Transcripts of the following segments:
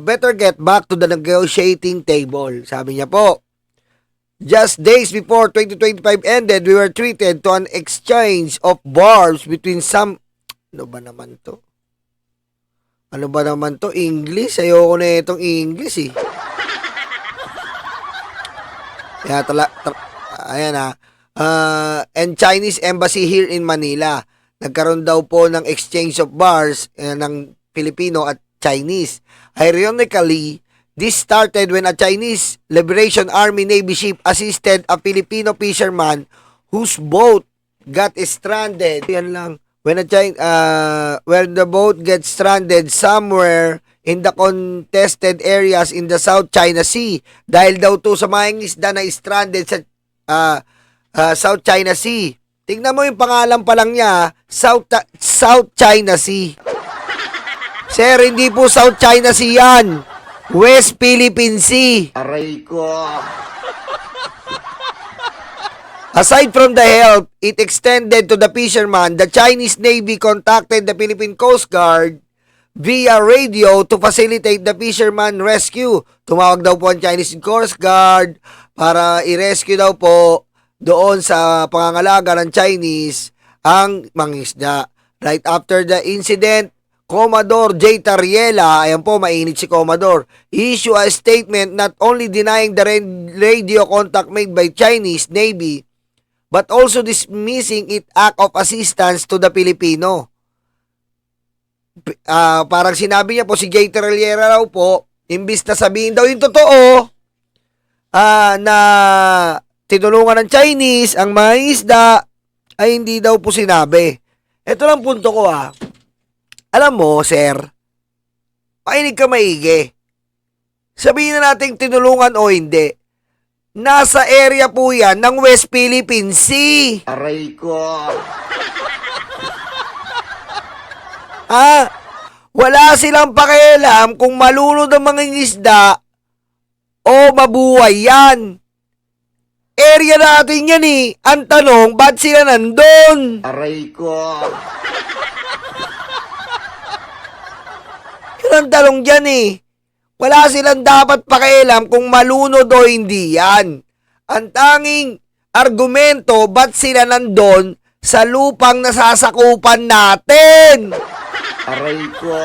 better get back to the negotiating table. Sabi niya po, just days before 2025 ended, we were treated to an exchange of barbs between some... Ano ba naman to? Ano ba naman to? English? Ayoko na itong English eh. Kaya ayan ha. And Chinese embassy here in Manila. Nagkaroon daw po ng exchange of bars ng Filipino at Chinese. Ironically, this started when a Chinese Liberation Army Navy ship assisted a Filipino fisherman whose boat got stranded. Yan lang. When the boat gets stranded somewhere in the contested areas in the South China Sea. Dahil daw to sa mga isda na stranded sa South China Sea. Tingnan mo yung pangalan pa lang niya, South China Sea. Sir, hindi po South China Sea yan. West Philippine Sea. Aray ko. Aside from the help it extended to the fisherman, the Chinese Navy contacted the Philippine Coast Guard via radio to facilitate the fisherman rescue. Tumawag daw po ang Chinese Coast Guard para i-rescue daw po doon sa pangangalaga ng Chinese ang mangisda. Right after the incident, Commodore J. Tariela, ayan po, mainit si Commodore, issue a statement not only denying the radio contact made by Chinese Navy, but also dismissing it act of assistance to the Filipino. Parang sinabi niya po, si J. Tariela raw po, imbis na sabihin daw yung totoo, na tinulungan ng Chinese ang mga isda, ay hindi daw po sinabi. Ito lang punto ko Alam mo, sir, pakinig ka maigi. Sabihin na natin tinulungan o hindi. Nasa area po yan ng West Philippine Sea. Aray ko. Wala silang pakialam kung malunod ang mga isda o mabuhay yan. Area natin yan eh. Ang tanong, ba't sila nandun? Aray ko. Ang tanong dyan eh. Wala silang dapat pakialam kung malunod o hindi yan. Ang tanging argumento, ba't sila nandun sa lupang nasasakupan natin? Aray ko.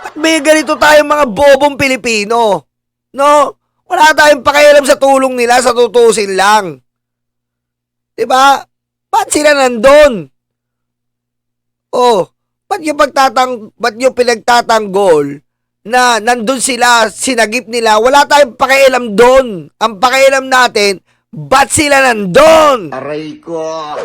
At may ganito tayong mga bobong Pilipino. No? Wala tayong pakialam sa tulong nila, sa tutusin lang. Diba? Ba't sila nandun? Ba't yung pinagtatanggol na nandun sila, sinagip nila, wala tayong pakialam doon. Ang pakialam natin, ba't sila nandun? Aray ko.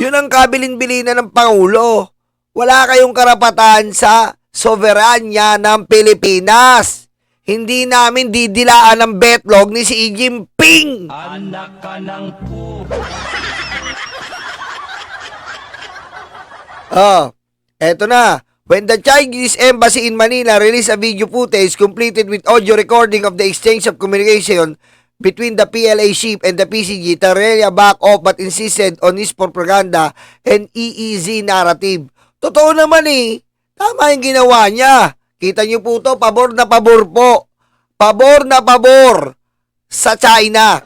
Yun ang kabilin-bilinan ng Pangulo. Wala kayong karapatan sa soberanya ng Pilipinas. Hindi namin didilaan ng betlog ni si Xi Jinping. Anak ka ng po. Eto na. When the Chinese Embassy in Manila released a video footage completed with audio recording of the exchange of communication between the PLA ship and the PCG, Tariela backed off but insisted on his propaganda and EEZ narrative. Totoo naman eh. Tama yung ginawa niya. Kita niyo po to, pabor na pabor po. Pabor na pabor sa China.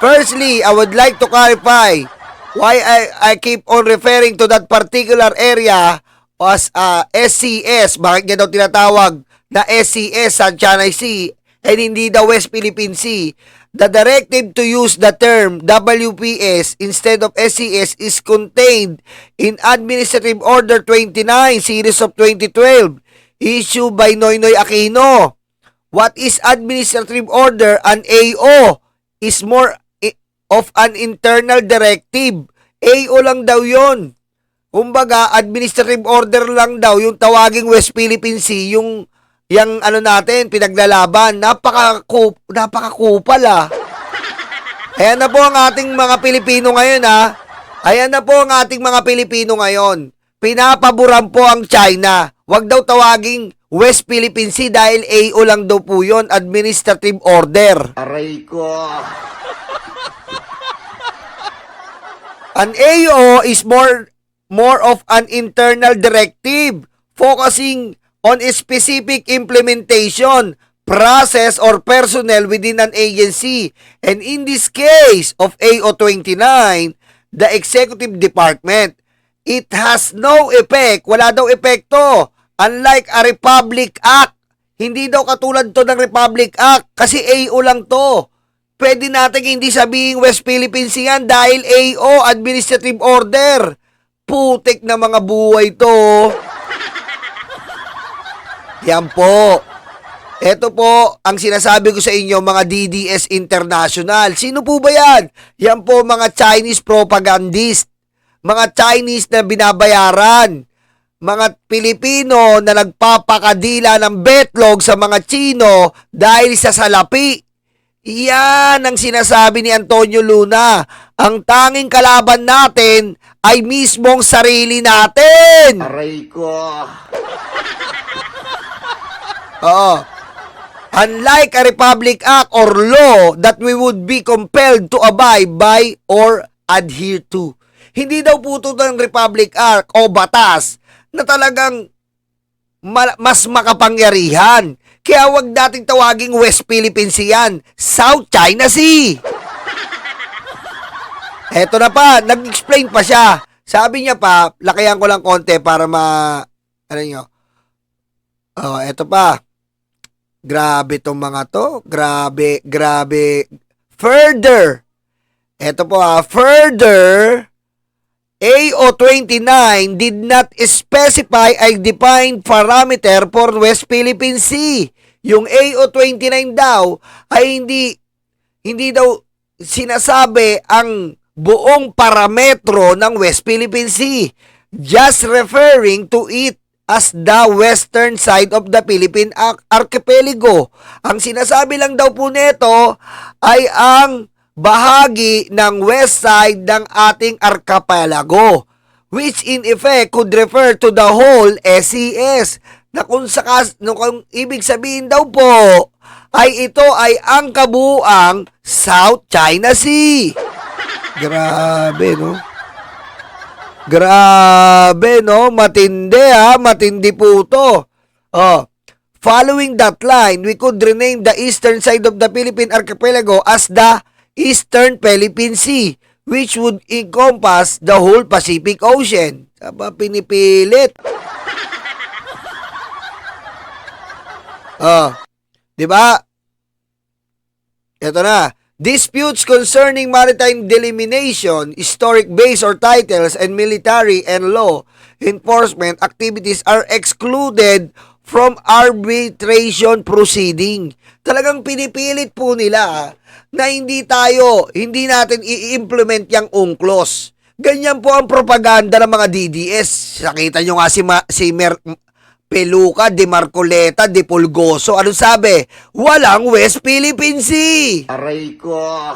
Firstly, I would like to clarify why I keep on referring to that particular area as SCS. Bakit niya daw tinatawag na SCS, South China Sea, and hindi the West Philippine Sea? The directive to use the term WPS instead of SCS is contained in Administrative Order 29, Series of 2012, issued by Noynoy Aquino. What is Administrative Order? An AO is more of an internal directive. AO lang daw yon. Kumbaga, administrative order lang daw yung tawaging West Philippine Sea, yung ano natin, pinaglalaban. Napakakupal Ayan na po ang ating mga Pilipino ngayon Ayan na po ang ating mga Pilipino ngayon. Pinapaboran po ang China. Huwag daw tawaging West Philippine Sea dahil AO lang daw po yon, administrative order. Aray ko. An AO is more of an internal directive focusing on a specific implementation, process, or personnel within an agency. And in this case of AO29, the executive department, it has no effect. Wala daw epekto. Unlike a Republic Act. Hindi daw katulad to ng Republic Act kasi AO lang to. Pwede natin hindi sabihin West Philippines yan dahil AO, Administrative Order. Putik na mga buhay to. Yan po. Ito po ang sinasabi ko sa inyo, mga DDS International. Sino po ba yan? Yan po mga Chinese propagandist. Mga Chinese na binabayaran. Mga Pilipino na nagpapakadila ng betlog sa mga Chino dahil sa salapi. Yan ang sinasabi ni Antonio Luna. Ang tanging kalaban natin ay mismong sarili natin. Aray ko. Oo. Unlike a Republic Act or law that we would be compelled to abide by or adhere to. Hindi daw po ito ng Republic Act o batas na talagang mas makapangyarihan. Kaya wag nating tawaging West Philippines yan. South China Sea. Eto na pa, nag-explain pa siya. Sabi niya pa, lakayan ko lang konti para ano nyo. Oh, eto pa. Grabe tong mga to. Grabe. Further. Eto po further, AO29 did not specify a defined parameter for West Philippine Sea. Yung AO29 daw ay hindi daw sinasabi ang buong parametro ng West Philippine Sea, just referring to it as the western side of the Philippine Archipelago. Ang sinasabi lang daw po nito ay ang bahagi ng west side ng ating archipelago, which in effect could refer to the whole SES, na kung ibig sabihin daw po ay ito ay ang kabuuang South China Sea. Grabe, no? Grabe, no? Matindi po to. Following that line, we could rename the eastern side of the Philippine Archipelago as the Eastern Philippine Sea, which would encompass the whole Pacific Ocean. Saba pinipilit. Di ba? Ito na. Disputes concerning maritime delimitation, historic base or titles, and military and law enforcement activities are excluded from arbitration proceeding. Talagang pinipilit po nila na hindi natin i-implement yung UNCLOS. Ganyan po ang propaganda ng mga DDS. Nakita nyo nga si Peluca, De Marcoleta, De Pulgoso. Ano sabi? Walang West Philippine Sea. Aray ko.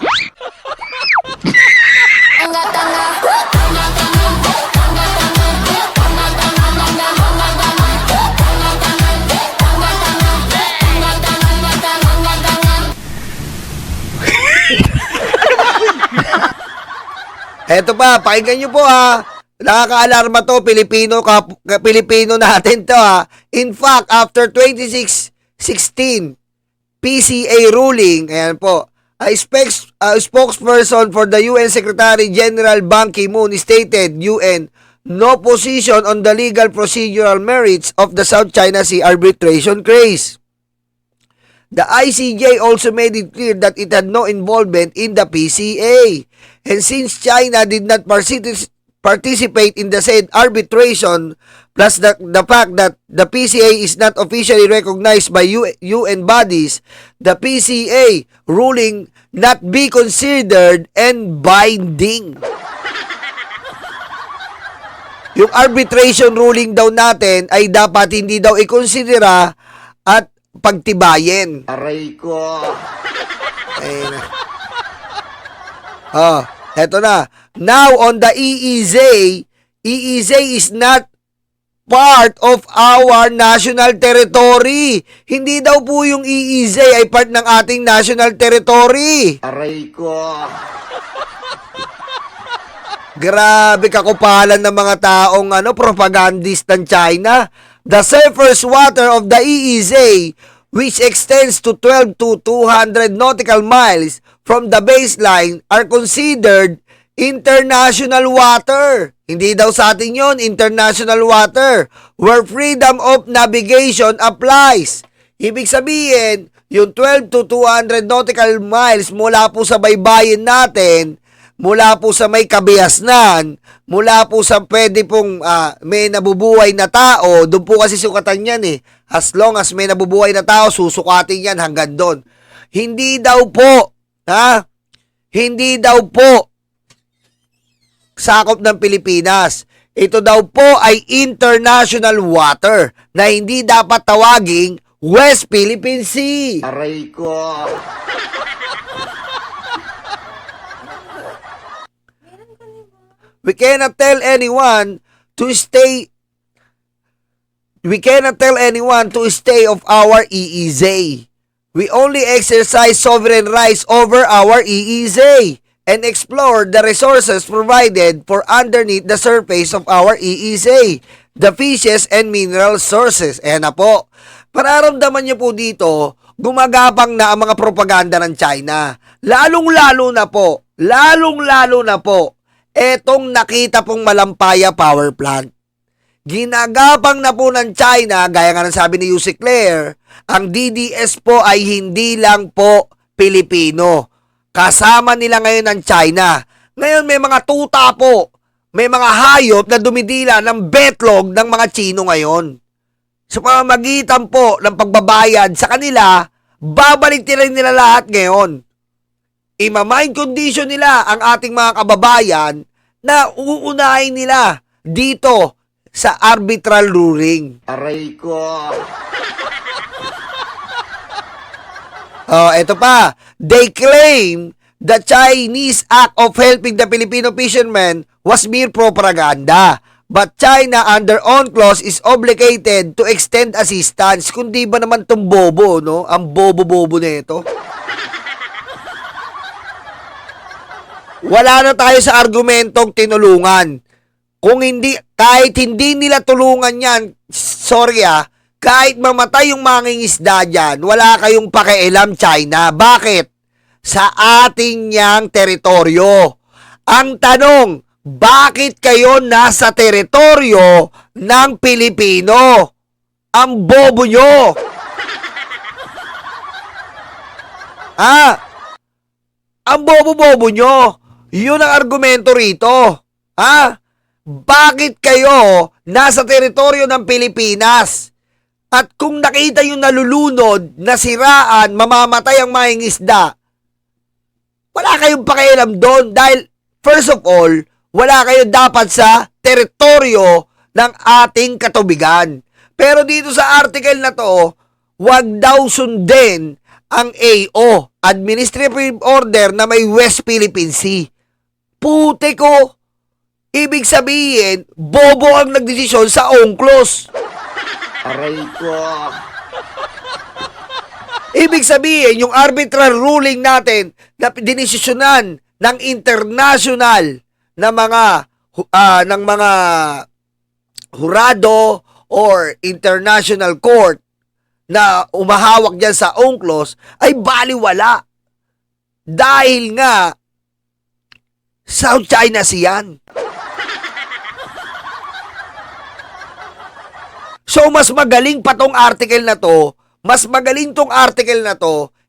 Eto pa, pakinggan nyo po Nakaka-alarma to, Pilipino natin to In fact, after 2616 PCA ruling, ayan po, a spokesperson for the UN Secretary General Ban Ki-moon stated UN no position on the legal procedural merits of the South China Sea arbitration case. The ICJ also made it clear that it had no involvement in the PCA. And since China did not participate in the said arbitration, plus the fact that the PCA is not officially recognized by UN bodies, the PCA ruling not be considered and binding. Yung arbitration ruling daw natin ay dapat hindi daw ikonsidera at pagtibayin. Aray ko. Ayun na. Eto na. Now on the EEZ is not part of our national territory. Hindi daw po yung EEZ ay part ng ating national territory. Aray ko. Grabe kakupalan ng mga taong propagandist ng China. The surface water of the EEZ, which extends to 12 to 200 nautical miles from the baseline, are considered international water. Hindi daw sa atin yon, international water, where freedom of navigation applies. Ibig sabihin, yung 12 to 200 nautical miles mula po sa baybayin natin, mula po sa may kabiasnan, mula po sa pwede pong may nabubuhay na tao, doon po kasi sukatan yan eh. As long as may nabubuhay na tao, susukatin yan hanggang doon. Hindi daw po, hindi daw po sakop ng Pilipinas. Ito daw po ay international water na hindi dapat tawaging West Philippine Sea. Aray ko. We cannot tell anyone to stay. We cannot tell anyone to stay of our EEZ. We only exercise sovereign rights over our EEZ and explore the resources provided for underneath the surface of our EEZ, the fishes and mineral sources. Ayan na po. Pararamdaman niyo po dito, gumagapang na ang mga propaganda ng China. Lalong-lalo na po, etong nakita pong Malampaya Power Plant. Ginagapang na po ng China, gaya nga ng sabi ni Yusek Claire, ang DDS po ay hindi lang po Pilipino. Kasama nila ngayon ng China. Ngayon may mga tuta po, may mga hayop na dumidila ng betlog ng mga Chino ngayon. Sa pamamagitan po ng pagbabayad sa kanila, babalik nila lahat ngayon. Ima-mind condition nila ang ating mga kababayan na uunahin nila dito sa arbitral ruling. Aray ko. Ito pa. They claim the Chinese act of helping the Filipino fishermen was mere propaganda. But China under UNCLOS is obligated to extend assistance. Kundi ba naman itong bobo, no? Ang bobo-bobo na ito. Wala na tayo sa argumentong tinulungan. Kung hindi, kahit hindi nila tulungan yan, sorry kahit mamatay yung mangingisda dyan, wala kayong pakialam, China. Bakit? Sa ating niyang teritoryo. Ang tanong, bakit kayo nasa teritoryo ng Pilipino? Ang bobo nyo. Ang bobo-bobo nyo. Yun ang argumento rito. Bakit kayo nasa teritoryo ng Pilipinas? At kung nakita yung nalulunod, nasiraan, mamamatay ang mangingisda, wala kayong pakialam doon dahil first of all, wala kayo dapat sa teritoryo ng ating katubigan. Pero dito sa article na to, wag daw sundin ang AO, Administrative Order na may West Philippine Sea. Puti ko, ibig sabihin, bobo ang nagdesisyon sa UNCLOS. Aray ko. Ibig sabihin, yung arbitral ruling natin na dinesisyonan ng international na ng mga hurado or international court na umahawak dyan sa UNCLOS ay baliwala. Dahil nga, South China Sea yan. So, mas magaling pa tong article na to,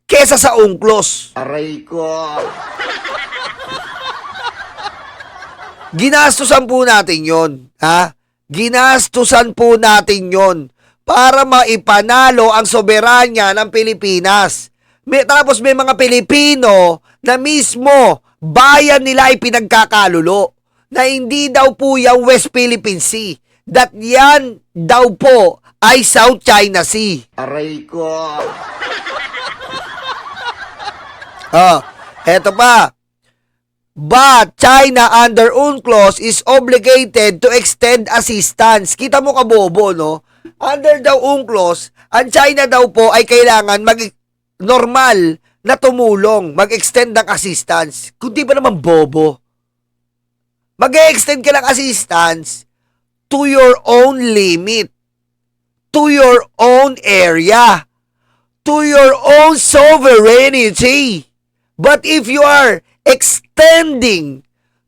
kesa sa UNCLOS. Aray ko. Ginastusan po natin yon, Ginastusan po natin yon para maipanalo ang soberanya ng Pilipinas. Tapos may mga Pilipino na mismo bayan nila ay pinagkakalulo na hindi daw po yung West Philippine Sea. That yan daw po ay South China Sea. Aray ko. Eto pa. But China under UNCLOS is obligated to extend assistance. Kita mo kabobo, no? Under daw UNCLOS, ang China daw po ay kailangan normal na tumulong, mag-extend ng assistance. Kundi ba naman bobo? Mag-extend ka ng assistance to your own limit, to your own area, to your own sovereignty. But if you are extending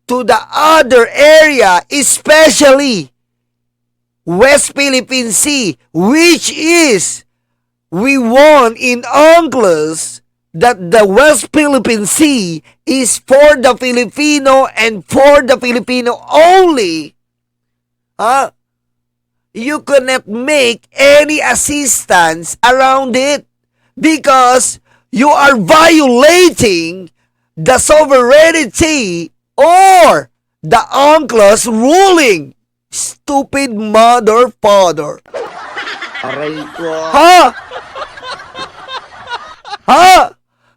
to the other area, especially West Philippine Sea, which is, we won in UNCLOS that the West Philippine Sea is for the Filipino and for the Filipino only, you cannot make any assistance around it because you are violating the sovereignty or the UNCLOS ruling. Stupid mother father. Aray ko. Ha?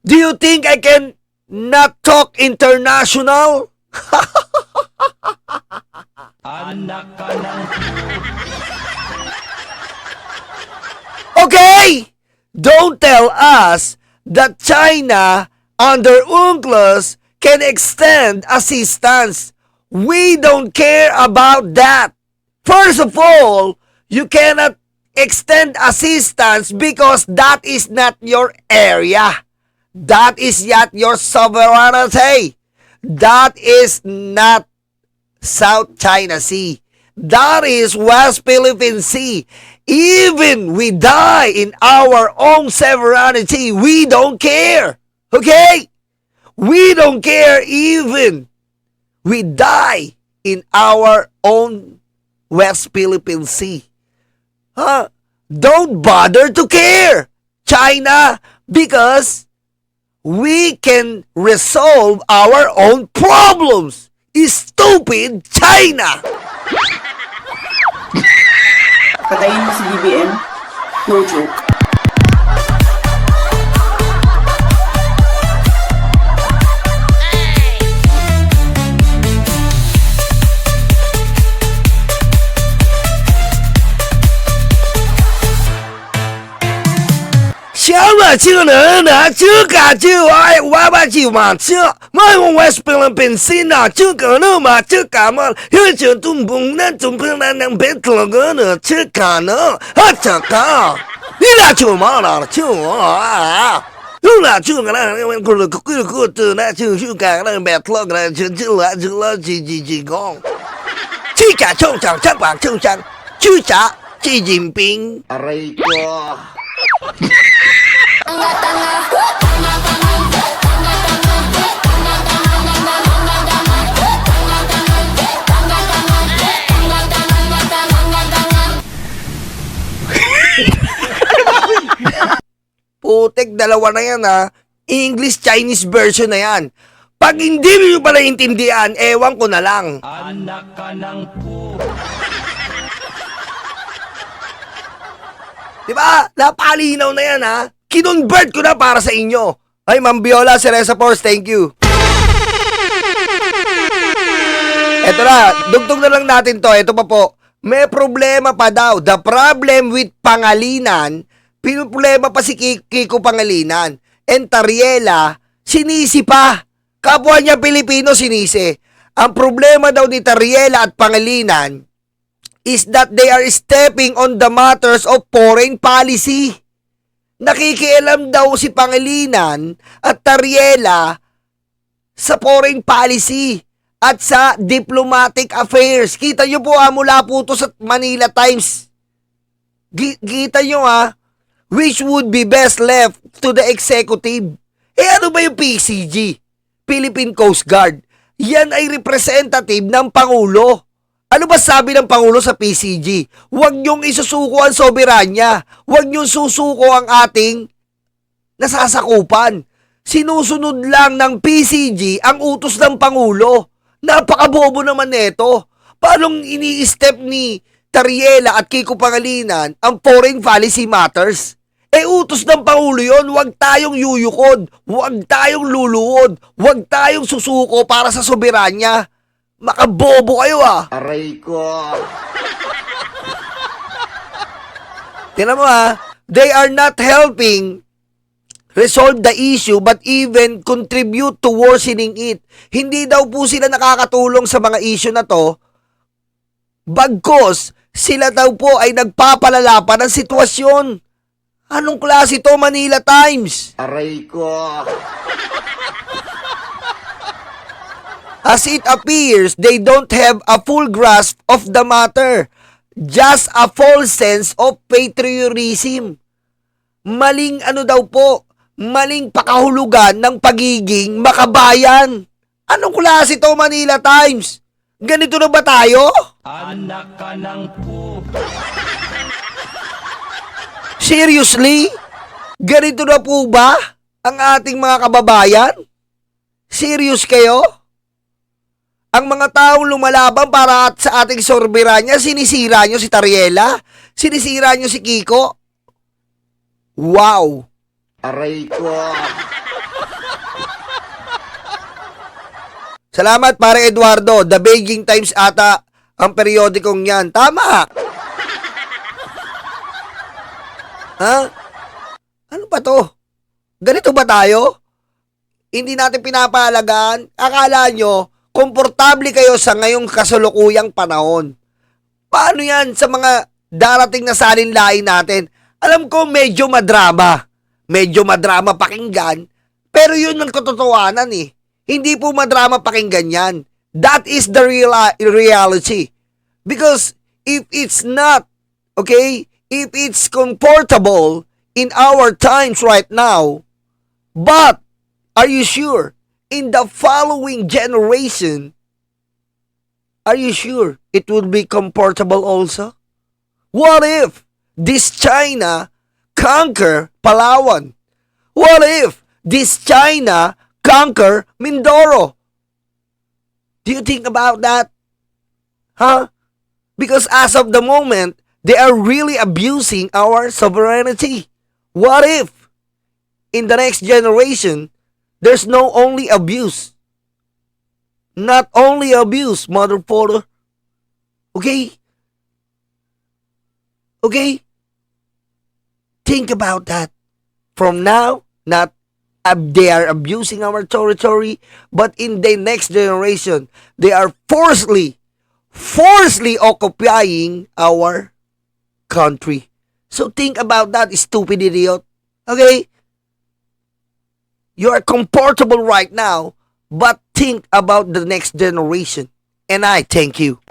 Do you think I can not talk international? Okay! Don't tell us that China under UNCLOS can extend assistance. We don't care about that. First of all, you cannot extend assistance because that is not your area. That is not your sovereignty. That is not South China Sea. That is West Philippine Sea. Even we die in our own sovereignty, we don't care. Okay? We don't care even we die in our own West Philippine Sea. Don't bother to care, China, because we can resolve our own problems. Stupid China! Patayin mo si BBM? No joke. West Philippine na chika no ma chika ma hicho tumbung na tumbung na ng betlo na chika no ha chaka ila chuma na chuma Lula chunga na kutu na chuka na betlo na chula ji gong chika chong chang chang bang chong chang chucha Xi Jinping. Aray ko. Putek, dalawa na yan ha. English-Chinese version na yan. Pag hindi mo pa naiintindihan, ewan ko na lang. Anak ka ng po. Diba? Napalinaw na yan ha. Kinonvert ko na para sa inyo. Ay, Ma'am Viola, Cereza Force, thank you. Eto na, dugtong na lang natin to. Eto pa po. May problema pa daw. The problem with Pangalinan, problema pa si Kiko Pangalinan. And Tariela, sinisi pa. Kapwa niya Pilipino sinisi. Ang problema daw ni Tariela at Pangalinan is that they are stepping on the matters of foreign policy. Nakikialam daw si Pangalinan at Tariela sa foreign policy at sa diplomatic affairs. Kita nyo po mula po to sa Manila Times. Kita nyo which would be best left to the executive. Ano ba yung PCG? Philippine Coast Guard. Yan ay representative ng Pangulo. Ano ba sabi ng Pangulo sa PCG? Huwag niyong isusuko ang soberanya. Huwag niyong susuko ang ating nasasakupan. Sinusunod lang ng PCG ang utos ng Pangulo. Napakabobo naman neto. Paano ini-step ni Tariela at Kiko Pangalinan ang foreign policy matters? Utos ng Pangulo yon, huwag tayong yuyukod, huwag tayong luluwod, huwag tayong susuko para sa soberanya. Makabobo kayo Aray ko. Tingnan mo they are not helping resolve the issue but even contribute to worsening it. Hindi daw po sila nakakatulong sa mga issue na to, bagkos sila daw po ay nagpapalala pa ng sitwasyon. Anong klase to, Manila Times? Aray ko. As it appears, they don't have a full grasp of the matter. Just a false sense of patriotism. Maling ano daw po, maling pakahulugan ng pagiging makabayan. Anong klase to, Manila Times? Ganito na ba tayo? Anak ka ng po. Seriously? Ganito na po ba ang ating mga kababayan? Serious kayo? Ang mga taong lumalaban para sa ating sorbiranya, sinisira nyo si Tariela? Sinisira nyo si Kiko? Wow! Aray ko. Salamat, pare Eduardo. The Beijing Times ata ang periodikong yan. Tama! Ha? Ano ba to? Ganito ba tayo? Hindi natin pinapahalagaan? Akala nyo, komportable kayo sa ngayong kasalukuyang panahon. Paano yan sa mga darating na salinlain natin? Alam ko medyo madrama. Medyo madrama pakinggan. Pero yun ang katotohanan eh. Hindi po madrama pakinggan yan. That is the reality. Because if it's not, okay, if it's comfortable in our times right now, but are you sure in the following generation, are you sure it will be comfortable also? What if this China conquer Palawan? What if this China conquer Mindoro? Do you think about that? Huh? Because as of the moment, they are really abusing our sovereignty. What if in the next generation, there's no only abuse? Not only abuse, motherfucker. Okay? Okay? Think about that. From now, not they are abusing our territory, but in the next generation, they are forcibly occupying our country. So think about that, stupid idiot. Okay? You are comfortable right now, but think about the next generation. And I thank you.